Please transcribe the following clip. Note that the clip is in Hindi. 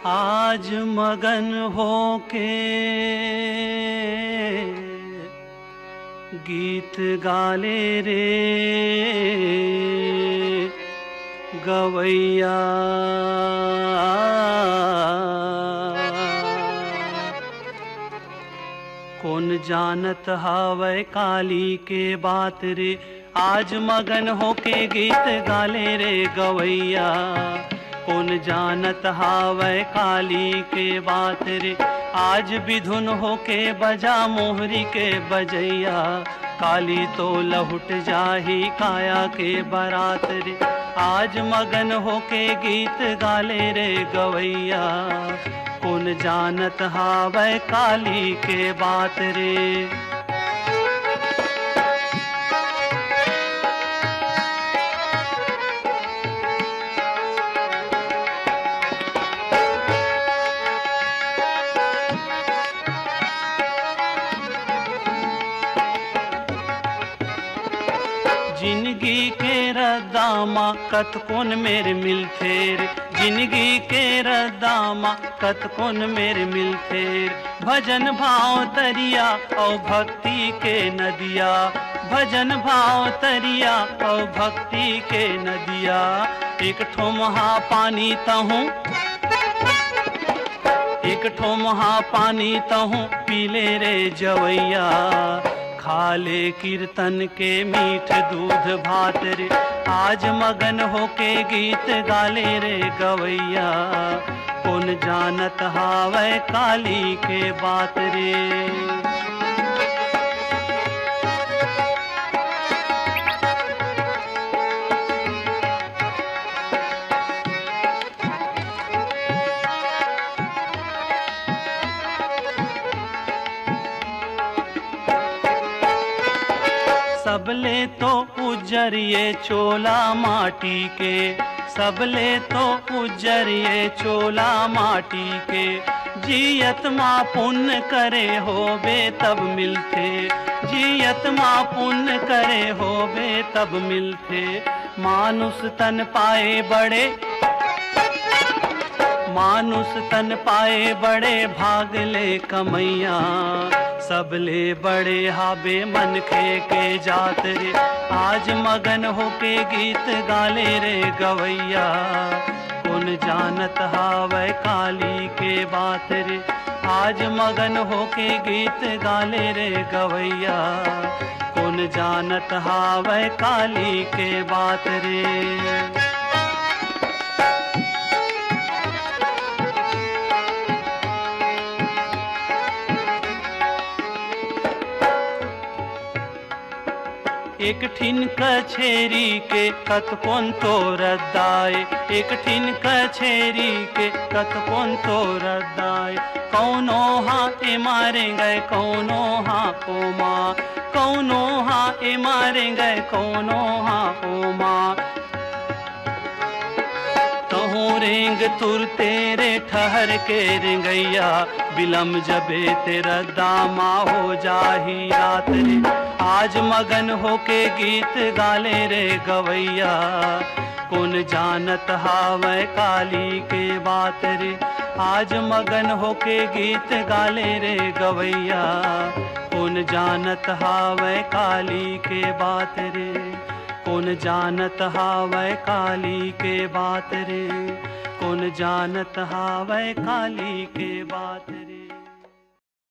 आज मगन होके गीत गाले रे गवैया। कौन जानत हावै काली के बात रे, आज मगन होके गीत गाले रे गवैया। कौन जानत हावै काली के बात रे, आज विधुन होके बजा मोहरी के बजैया। काली तो लहुट जाही काया के बरात रे, आज मगन होके गीत गाले रे गवैया। कौन जानत हावै काली के बात रे। जिंदगी के रदामा कत कौन मेरे मिलथे रे, जिंदगी के रदामा कत कौन मेरे मिलथे रे। भजन भाव तरिया और भक्ति के नदिया, भजन भाव तरिया और भक्ति के नदिया। एक ठो महा पानी तहूँ, एक ठो महा पानी तहूँ पीले रे जवैया। खाले कीर्तन के मीठ दूध भात रे, आज मगन होके गीत गाले रे गवैया। कौन जानत हावै काली के बात रे। सबले तो उजरिए चोला माटी के, सबले तो उजरिए चोला माटी के। जियत माँ पुण्य करे होबे तब मिलते, जियत माँ पुण्य करे होबे तब मिलते। मानुष तन पाए बड़े, मानुष तन पाए बड़े भागले कमैया। सबले बड़े हाबे मन के जात रे, आज मगन होके गीत गाले रे गवैया। कौन जानत हावै काली के बात रे, आज मगन होके गीत गाले रे गवैया। कौन जानत हावै काली के बात रे। एक ठिन कछेरी के कत कौन तो रद्दाए, एक ठिन कछेरी के कत कौन तो रद्दाए। कौनो हाँ ए मारे गए कौनो हाँ ओ माँ, कौनो हाँ ए मारे गए कौनो हाँ ओ माँ। कहूँ रेंग तुर तेरे ठहर के रेंगैया, बिलम जबे तेरा दामा हो जाही रात रे। आज मगन होके गीत गाले रे गवैया। कौन जानत हावै काली के बात रे, आज मगन होके गीत गाले रे गवैया। कौन जानत हावै काली के बात रे, कौन जानत हावै काली के बात रे। कौन जानत हावै काली के बात रे।